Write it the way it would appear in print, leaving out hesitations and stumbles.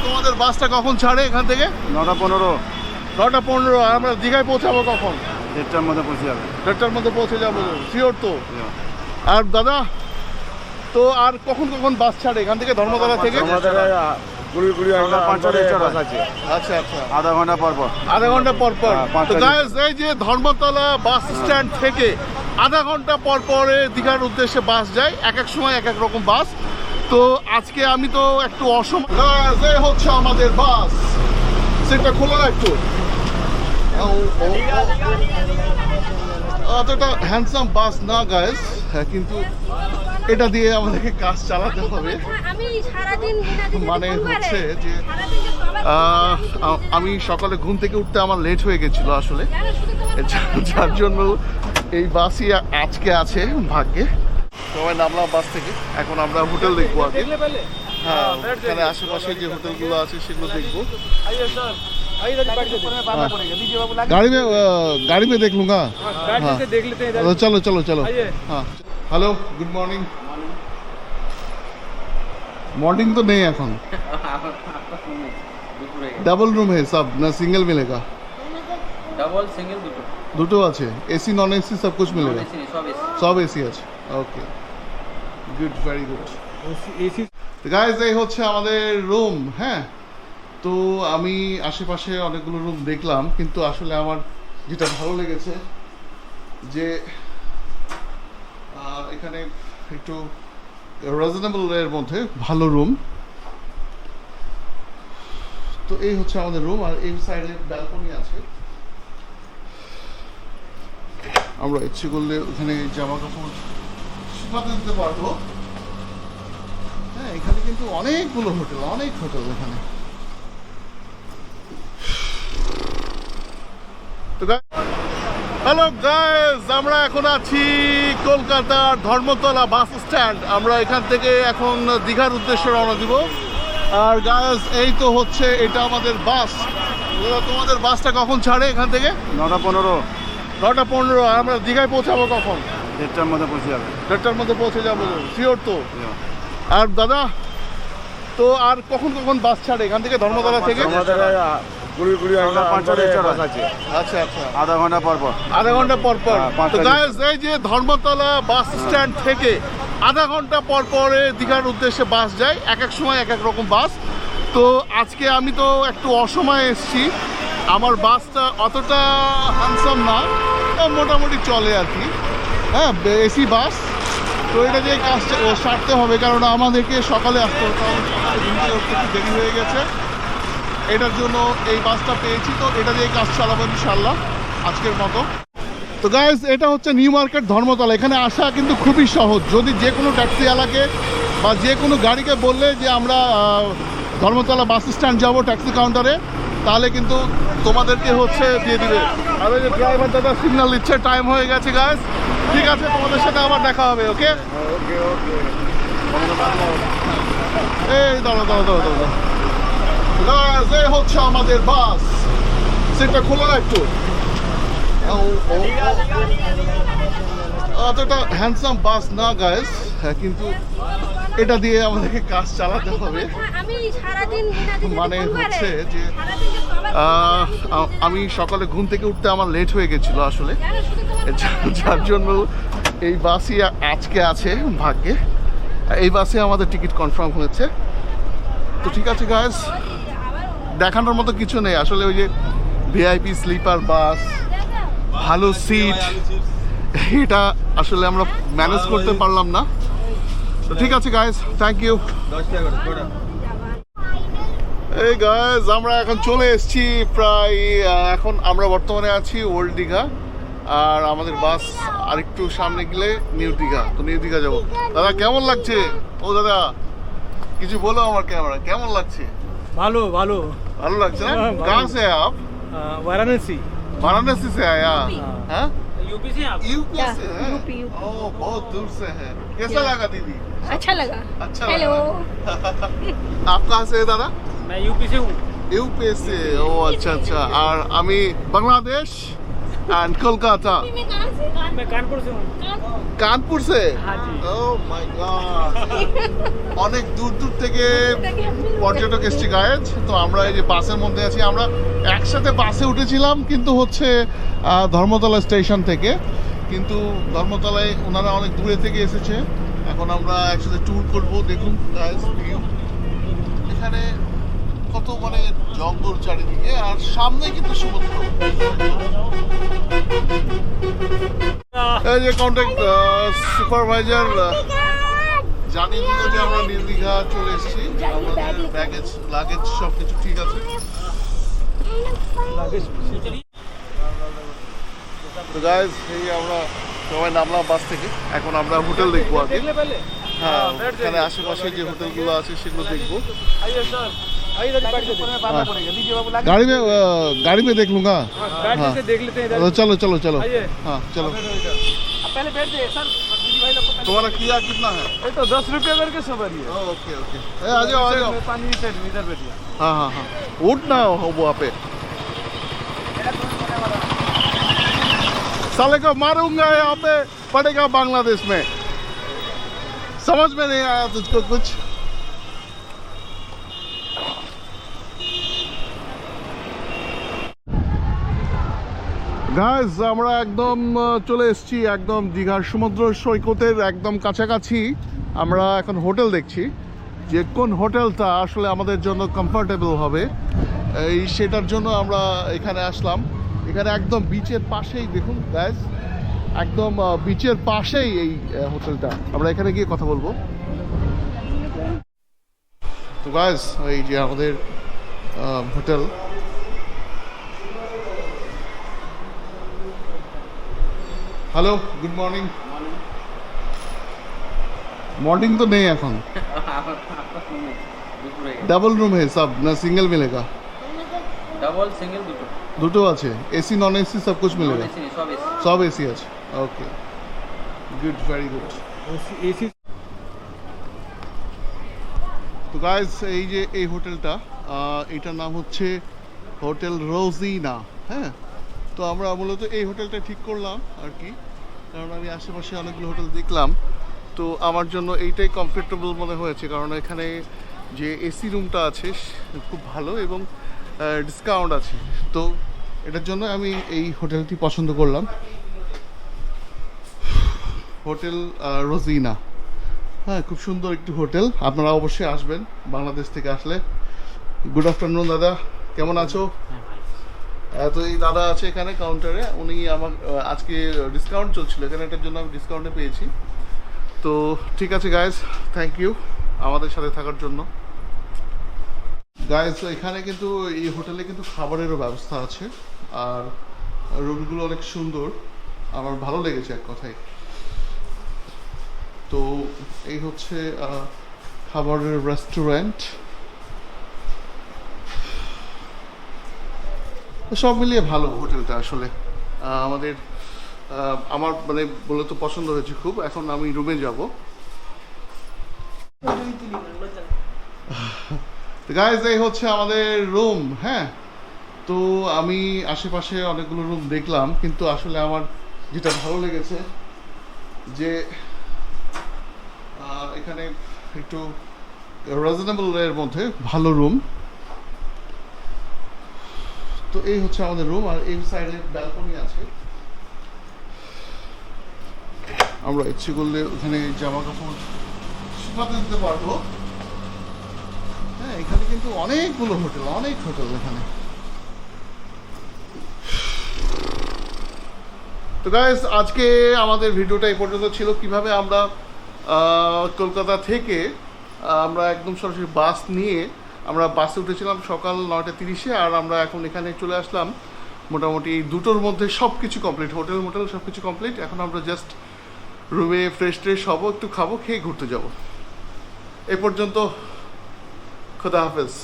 তোমাদের বাসটা কখন ছাড়ে এখান থেকে? 9:15। 9:15। আর আমরা দীঘায় পৌঁছাবো কখন? 1:30টার মধ্যে পৌঁছে যাবে। 1:30টার মধ্যে পৌঁছে যাবো, শিওর তো? আর দাদা, তো আর কখন কখন বাস ছাড়ে এখান থেকে, ধর্মতলা থেকে? আচ্ছা আচ্ছা, আধা ঘন্টা পর পর। আধা ঘন্টা পর পর। হ্যাঁ, তো গাইস, এই যে ধর্মতলা বাস স্ট্যান্ড থেকে আধা ঘন্টা পর পরে দীঘার উদ্দেশ্যে বাস যায়, এক এক সময় এক এক রকম বাস। তো আজকে আমি তো একটু অসময়। গাইস, এই হচ্ছে আমাদের বাস, সেটা খোলা একটু। অতটা হ্যান্ডসাম বাস না গাইস, কিন্তু এটা দিয়ে আমাদেরকে কাজ চালাতে হবে। মানে হচ্ছে যে আমি সকালে ঘুম থেকে উঠতে আমার লেট হয়ে গেছিল আসলে, যার জন্য এই বাসই আজকে আছে ভাগ্যে। সবাই নামলাম বাস থেকে, এখন আমরা হোটেল দেখবো আগে। হ্যাঁ, এখানে আশেপাশে যে হোটেলগুলো আছে সেগুলো দেখবো। गाड़ी में देख लूंगा। हाँ, देख लेते हैं। चलो चलो चलो। हाँ, हेलो, गुड मॉर्निंग। मॉर्निंग तो नहीं है এখন। डबल रूम है सब ना सिंगल मिलेगा? डबल सिंगल দুটো আছে, এসি নন এসি সব कुछ मिलेगा? সব এসি আছে, ওকে, গুড, ভেরি গুড। एसी তো গাইস, এই হচ্ছে আমাদের রুম। হ্যাঁ, তো আমি আশেপাশে অনেকগুলো রুম দেখলাম, কিন্তু আসলে আমার যেটা ভালো লেগেছে যে এখানে একটু রিজনেবল এর মধ্যে ভালো রুম। তো এই হচ্ছে আমাদের রুম, আর এই সাইডে ব্যালকনি আছে, আমরা ইচ্ছে করলে ওখানে জামা কাপড় শুকাতে দিতে পারবো। হ্যাঁ, এখানে কিন্তু অনেকগুলো হোটেল, অনেক হোটেল এখানে। হ্যালো গাইস, আমরা এখন আছি কলকাতার ধর্মতলা বাস স্ট্যান্ড। আমরা এখান থেকে এখন দীঘার উদ্দেশ্যে রওনা দিব। আর গাইস, এই তো হচ্ছে এটা আমাদের বাস। তোমাদের বাসটা কখন ছাড়ে এখান থেকে? 9:15। 9:15। আর আমরা দীঘায় পৌঁছাবো কখন? 1:30টার মধ্যে পৌঁছে যাবে। 1:30টার মধ্যে পৌঁছে যাবো, শিওর তো? আর দাদা, তো আর কখন কখন বাস ছাড়ে এখান থেকে, ধর্মতলা থেকে? আচ্ছা আচ্ছা, আধা ঘন্টা পর পর। আধা ঘন্টা পর পর। হ্যাঁ, তো গাইস, এই যে ধর্মতলা বাস স্ট্যান্ড থেকে আধা ঘন্টা পর পরে দীঘার উদ্দেশ্যে বাস যায়, এক এক সময় এক এক রকম বাস। তো আজকে আমি তো একটু অসময়ে এসেছি, আমার বাসটা অতটা হ্যান্ডসাম না, মোটামুটি চলে আর কি। হ্যাঁ, এসি বাস। তো এটা দিয়ে কাজ সারতে হবে, কারণ আমাদেরকে সকালে আসতে হবে, কারণ সকালে ঘুম থেকে উঠতে একটু দেরি হয়ে গেছে। এটার জন্য এই বাসটা পেয়েছি, তো এটা দিয়ে কাজ চালাবো ইনশাল্লাহ আজকের মতো। তো গাইস, এটা হচ্ছে নিউ মার্কেট ধর্মতলা। এখানে আসা কিন্তু খুবই সহজ। যদি যে কোনো ট্যাক্সিওয়ালাকে বা যে কোনো গাড়িকে বললে যে আমরা ধর্মতলা বাস স্ট্যান্ড যাবো ট্যাক্সি কাউন্টারে, তাহলে কিন্তু তোমাদেরকে হচ্ছে দিয়ে দিবে। আর ওই যে ড্রাইভার দাদা সিগন্যাল দিচ্ছে, টাইম হয়ে গেছে গাইস। ঠিক আছে, তোমাদের সাথে আবার দেখা হবে, ওকে? ওকে ওকে। এই দাঁড়ো দাঁড়ো দাঁড়ো দাঁড়ো। গাইস, এই হচ্ছে আমাদের বাস, সেটা খোলা একটু। অতটা হ্যান্ডসাম বাস না গাইস, কিন্তু এটা দিয়ে আমাদেরকে কাজ চালাতে হবে। মানে হচ্ছে যে আমি সকালে ঘুম থেকে উঠতে আমার লেট হয়ে গেছিল আসলে, যার জন্য এই বাসই আজকে আছে ভাগ্যে। এই বাসে আমাদের টিকিট কনফার্ম হয়েছে। তো ঠিক আছে গাইস, দেখানোর মতো কিছু নেই আসলে। ওই যে ভিআইপি স্লিপার বাস, ভালো সিট, এটা আসলে আমরা ম্যানেজ করতে পারলাম না। তো ঠিক আছে গাইস, থ্যাংক ইউ। এই গাইস, আমরা এখন চলে এসেছি প্রায়, এখন আমরা বর্তমানে আছি ওল্ড দীঘা, আর আমাদের বাস আরেকটু সামনে গেলে নিউ দীঘা। তো নিউ দীঘা যাবো। দাদা কেমন লাগছে? ও দাদা, কিছু বলো আমার ক্যামেরা, কেমন লাগছে? भालो भालो ভালো লাগছে না? कहाँ से है आप? वाराणसी वाराणसी से आया? हाँ, यूपी से आप? यूपी से है? यूपी। ओह, बहुत दूर से है। कैसा लगा दीदी? अच्छा लगा। अच्छा हेलो। लगा। आप कहाँ से है दादा? मैं यूपी से हूँ। यूपी से। ओ अच्छा अच्छा। और আমি বাংলাদেশ। एंड कोलकाता में कहाँ से? मैं कानपुर से हूँ। कानपुर से हाँ जी। ओह माय गॉड অনেক দূর দূর থেকে পর্যটক এসছে গায়েজ। তো আমরা এই যে বাসের মধ্যে আছি, আমরা একসাথে বাসে উঠেছিলাম কিন্তু হচ্ছে ধর্মতলা স্টেশন থেকে, কিন্তু ধর্মতলায় ওনারা অনেক দূরে থেকে এসেছে। এখন আমরা একসাথে ট্যুর করব। দেখুন গাইজ ভিউ, এখানে কত মানে জঙ্গল চারিদিকে, আর সামনে কিন্তু সমুদ্র। এই যে কন্ট্যাক্ট সুপারভাইজার জানিয়ে দিল যে আমরা নীল দীঘা চলে এসেছি, আমাদের ব্যাগেজ লাগেজ সব কিছু ঠিক আছে। তো গাইজ এই আমরা সবাই নামলাম বাস থেকে, এখন আমরা হোটেল দেখবো আগে। देख ले पहले। হ্যাঁ, এখানে আশেপাশে যে হোটেলগুলো আছে সেগুলো দেখবো। आइए सर, आइए इधर बैठ के गाड़ी में देख लूंगा। बैठ हाँ। के देख लेते हैं इधर। तो चलो चलो चलो आइए। हाँ चलो। अब पहले बैठ जाइए सर, दीदी भाई लोग को पहले। तुम्हारा किया कितना है? ये तो 10 रुपये करके सवारी है। ओके ओके, आ जाओ आ जाओ। पानी की साइड में इधर बैठिए। हाँ हाँ हाँ, उठना हो वहाँ पे। साले को मारूंगा यहाँ पे, पड़ेगा बांग्लादेश में। समझ में नहीं आया तुझको कुछ? গাইজ আমরা একদম চলে এসেছি একদম দীঘার সমুদ্র সৈকতের একদম কাছাকাছি। আমরা এখন হোটেল দেখছি যে কোন হোটেলটা আসলে আমাদের জন্য কমফোর্টেবল হবে, এই সেটার জন্য আমরা এখানে আসলাম। এখানে একদম বিচের পাশেই দেখুন গাইজ, একদম বিচের পাশেই এই হোটেলটা। আমরা এখানে গিয়ে কথা বলবো। তো গাইজ এই যে আমাদের hotel. Hello good morning. Morning तो नहीं है এখন, डबल रूम है सब ना सिंगल मिलेगा? डबल सिंगल দুটো দুটো আছে, এসি নন এসি সব कुछ मिलेगा? এসি সব এসি সব এসি আছে, okay good, very good. AC তো গাইজ এই যে এই হোটেলটা, এটার নাম হচ্ছে হোটেল রোজিনা। হ্যাঁ, তো আমরা মূলত এই হোটেলটা ঠিক করলাম আর কি, কারণ আমি আশেপাশে অনেকগুলো হোটেল দেখলাম, তো আমার জন্য এইটাই কমফোর্টেবল মনে হয়েছে, কারণ এখানে যে এসি রুমটা আছে খুব ভালো এবং ডিসকাউন্ট আছে। তো এটার জন্য আমি এই হোটেলটি পছন্দ করলাম, হোটেল রোজিনা। হ্যাঁ, খুব সুন্দর একটি হোটেল, আপনারা অবশ্যই আসবেন বাংলাদেশ থেকে আসলে। গুড আফটারনুন দাদা, কেমন আছো? তো এই দাদা আছে এখানে কাউন্টারে, উনি আমার আজকে ডিসকাউন্ট চলছিল এখানে, এটার জন্য আমি ডিসকাউন্টে পেয়েছি। তো ঠিক আছে গাইজ, থ্যাংক ইউ আমাদের সাথে থাকার জন্য। গাইজ এখানে কিন্তু এই হোটেলে কিন্তু খাবারেরও ব্যবস্থা আছে, আর রুমগুলো অনেক সুন্দর, আমার ভালো লেগেছে এক কথায়। তো এই হচ্ছে খাবারের রেস্টুরেন্ট। সব মিলিয়ে ভালো হোটেলটা আসলে। আমাদের আমার মানে বলে তো পছন্দ হয়েছে খুব। এখন আমি রুমে যাব। গাইজ এই হচ্ছে আমাদের রুম। হ্যাঁ, তো আমি আশেপাশে অনেকগুলো রুম দেখলাম, কিন্তু আসলে আমার যেটা ভালো লেগেছে যে এখানে একটু রিজনেবল এর মধ্যে ভালো রুম। তো এই হচ্ছে আমাদের রুম, আর এই সাইডে ব্যালকনি আছে, আমরা ইচ্ছে করলে ওখানে জামা কাপড় শুকাতে দিতে পারবো। হ্যাঁ, এখানে কিন্তু অনেকগুলো হোটেল, অনেক হোটেল এখানে। তো গাইস আজকে আমাদের ভিডিওটা এই পর্যন্ত ছিল, কিভাবে আমরা কলকাতা থেকে আমরা একদম সরাসরি বাস নিয়ে আমরা বাসে উঠেছিলাম সকাল 9:30-এ, আর আমরা এখন এখানে চলে আসলাম মোটামুটি এই দুটোর মধ্যে সব কিছু কমপ্লিট, হোটেল সব কিছু কমপ্লিট। এখন আমরা জাস্ট রুমে ফ্রেশ হবো, একটু খাবো, খেয়ে ঘুরতে যাব। এ পর্যন্ত, খোদা হাফেজ।